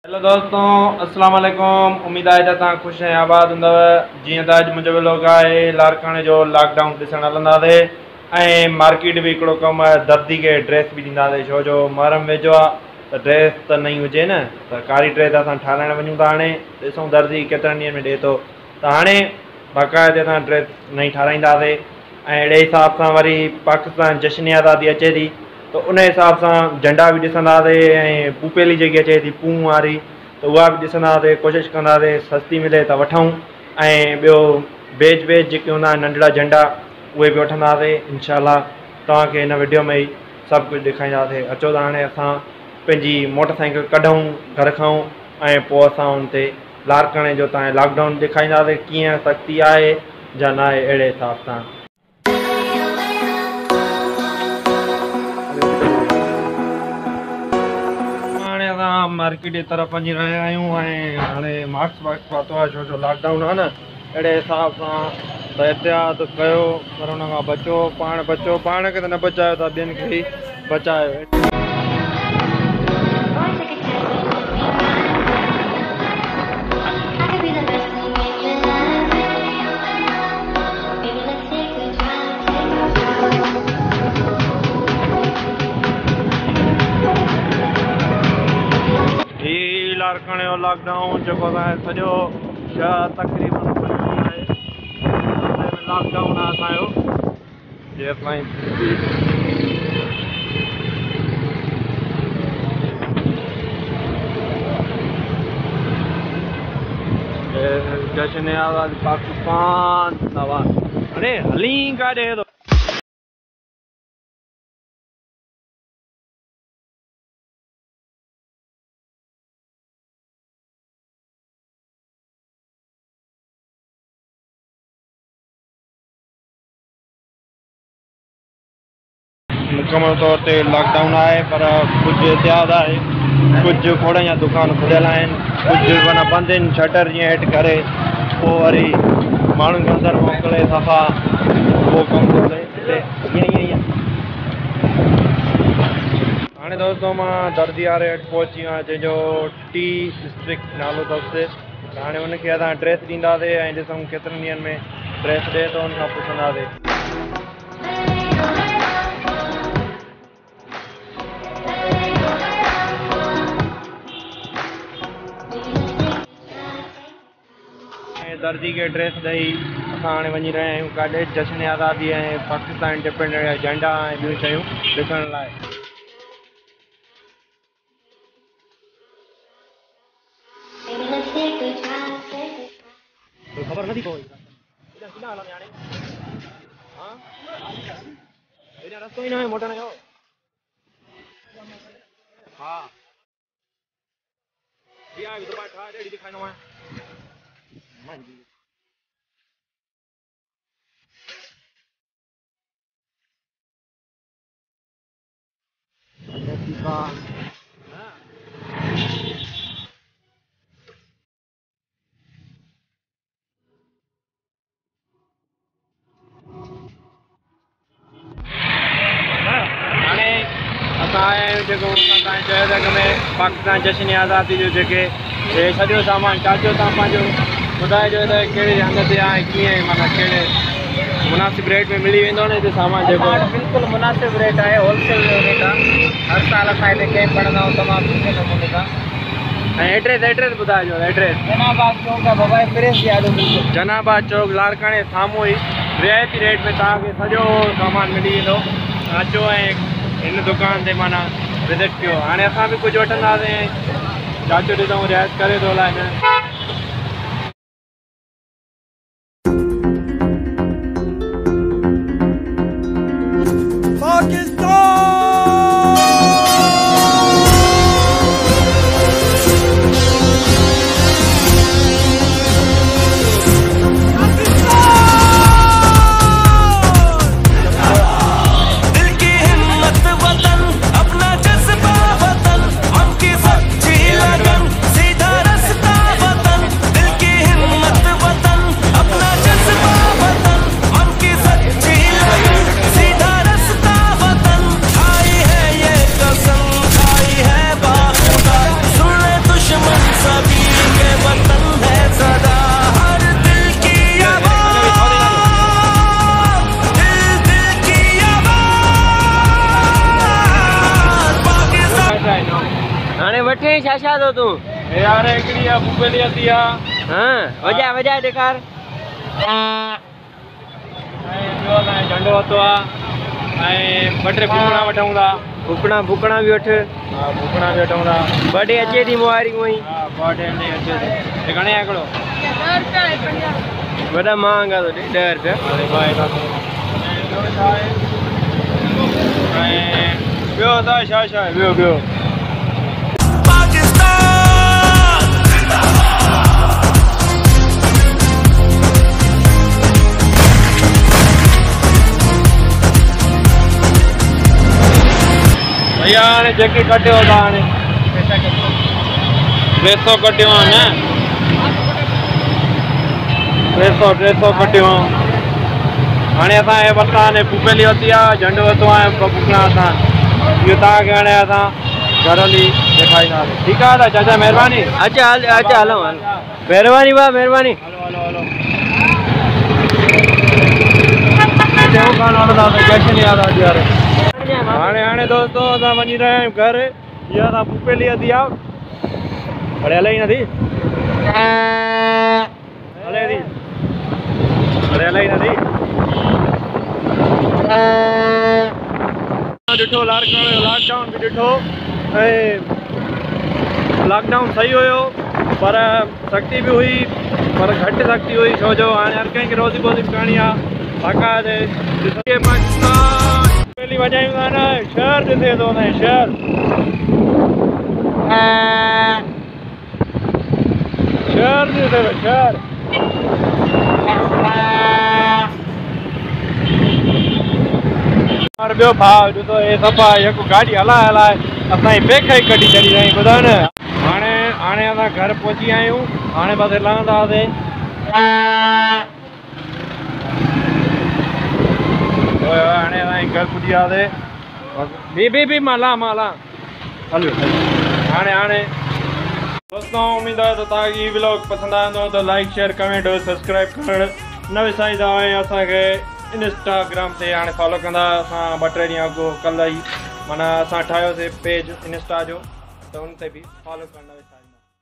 Hello दोस्तों, अस्सलाम वालेकुम। उम्मीद है तव्हां खुश ऐं आबाद हूंदव। जीअं त अॼु मुंहिंजो व्लॉग आहे लारकाणे जो लॉकडाउन ॾिसण हलंदासीं ऐं मार्केट बि हिकिड़ो कमु आहे, दर्दी खे ड्रेस बि ॾींदासीं। छो जो मुहर्रम वेझो आहे त ड्रेस त नई हुजे न, त कारी ड्रेस असां ठाराइण वञूं था। हाणे ॾिसूं दर्दी केतिरनि ॾींहंनि में ॾिए थो, त हाणे बाक़ाइदे असां ड्रेस नई ठाराईंदासीं। ऐं अहिड़े हिसाब सां वरी पाकिस्तान जश्न आज़ादी अचे थी, तो उन हिसाब सां झंडा बि ॾिसंदासीं ऐं पूपेली जेकी अचे थी पूं वारी, त उहा बि ॾिसंदासीं। कोशिशि कंदासीं सस्ती मिले त वठूं। ऐं ॿियो बेज जेके हूंदा आहिनि नंढड़ा झंडा, उहे बि वठंदासीं इंशाल्लाह। तव्हांखे हिन वीडियो में ई सभु कुझु ॾेखारींदासीं। अचो त हाणे असां पंहिंजी मोटरसाइकिल कढूं घर खां ऐं पोइ असां हुन ते लारकाणे जो तव्हांजे लॉकडाउन ॾेखारींदासीं कीअं सख़्ती आहे या न आहे। अहिड़े हिसाब सां मार्केट जी तरफ़ वञी रहिया आहियूं ऐं हाणे मास्क वास्क पातो आहे छो जो लॉकडाउन आहे न। अहिड़े हिसाब सां त एहतियात कयो, पर हुन खां बचो, पाण खे त न बचायो था, ॿियनि खे ई बचायो। लारकाणे जो लॉकडाउन जेको असांजो सॼो शहर तक़रीबन लॉकडाउन आहे असांजो। जश्न आज़ादी पाकिस्तान जिंदाबाद। अरे हली काॾे थो। मुकम्मल तौर ते लॉकडाउन आहे, पर कुझु एहतियात आहे। कुझु खोड़ या दुकान खुलियल आहिनि, कुझु माना बंदि आहिनि। शटर जीअं हेठि करे पोइ वरी माण्हुनि खे अंदरि मोकिले सफ़ा उहो कमु थो थिए। हाणे दोस्तो मां दर्दी वारे वटि पहुची वियो आहियां, जंहिंजो टी डिस्ट्रिक्ट नालो अथसि। हाणे हुनखे असां ड्रेस ॾींदासीं ऐं ॾिसूं केतिरनि ॾींहंनि में ड्रेस ॾिए थो, हुन खां पुछंदासीं। दर्दी खे ड्रेस ॾेई असां हाणे वञी रहिया आहियूं काॾे जश्न आज़ादी ऐं पाकिस्तान इंडिपेंडेंट जा झंडा ऐं ॿियूं शयूं ॾिसण लाइ। ख़बर नथी पवे रस्तो ई न आहे मोटण जो। हा दिखाइणो आहे। जेको तव्हांजे जॻह में पाकिस्तान जश्न आज़ादी जो जेके सॼो सामान चाचो तव्हां पंहिंजो ॿुधाइजो त कहिड़े हंध ते आहे, कीअं माना कहिड़े मुनासिब रेट में मिली वेंदो न हिते सामान जेको? बिल्कुलु मुनासिब रेट आहे, होलसेल रेट आहे। हर साल असां हिते कैंप पढ़ंदा आहियूं तमामु सुठे नमूने खां। ऐं एड्रेस ॿुधाइजो। एड्रेस जनाबाद चौक आहे, बबाई प्रेस जी आॾो बिल्कुलु जनाबाद चौक लारकाणे साम्हूं ई रियायती रेट में तव्हांखे सॼो सामान मिली वेंदो। अचो ऐं हिन दुकान ते माना विज़िट कयो। हाणे असां बि कुझु वठंदासीं, चाचो ॾिसूं रियायत करे थो अलाए न। अपना जज्बा वतन, हम की सच्ची लगन, सीधा रास्ता तो तू यार एकड़ी आ पुपेली आती आ हां वजा वजा दिखार जो ना झंडो तो आ बटरे फुकणा वठूंदा फुकणा भी वठ हां फुकणा भी वठूंदा बर्थडे अचे थी मुआरी कोई हां बर्थडे ने अचे ते घणे आकड़ो 10 रुपया बड़ा महंगा तो 10 रुपया अरे भाई ना बियो दा शा बियो भैया ने जेके कटियो था ने 300 कटियो ने 300 कटियो हाणे असां हे वरिता ने पुपेली वरिती आहे झंडो वरितो आहे फुकणा असां इहो तव्हांखे हाणे असां घर हली ॾेखारींदासीं ठीकु आहे त चाचा महिरबानी अच्छा हलो महिरबानी भाउ महिरबानी जशन यादि आहे यार हाणे दोस्तो असां वञी रहिया आहियूं घर इहा असां पुपेली वरिती आहे हाणे हले ई नथी हले थी हाणे हले ई नथी ॾिठो लॉकडाउन भी ॾिठो ऐं लॉकडाउन सही हुयो पर सख़्ती भी हुई पर घटि सख़्ती हुई छो जो हाणे हर कंहिंखे रोज़ी बोज़ी करणी आहे छाकाणि पाकिस्तान पहली वॼायूं था न शहर ॾिसे थो न शहर ॾिसे थो शहर और ॿियो भाउ ॾिसो हे सफ़ा हिकु गाॾी हलाए असांजी पेख ई कढी छॾी अथई ॿुधायो न हाणे असां घर पहुची विया आहियूं हाणे बसि लहंदासीं हाणे असां घर पुॼी वियासीं बी माला हलो हाणे दोस्तों उम्मीद आहे त तव्हांखे हीउ व्लॉग पसंदि आयो हूंदो त लाइक शेयर कमेंट और सब्सक्राइब करणु न विसारींदा ऐं असांखे इंस्टाग्राम ते हाणे फॉलो कंदा असां 2-3 ॾींहं अॻु कल्ह ई माना असां ठाहियोसीं पेज इंस्टा जो त उन ते बि फॉलो करणु न विसारींदा।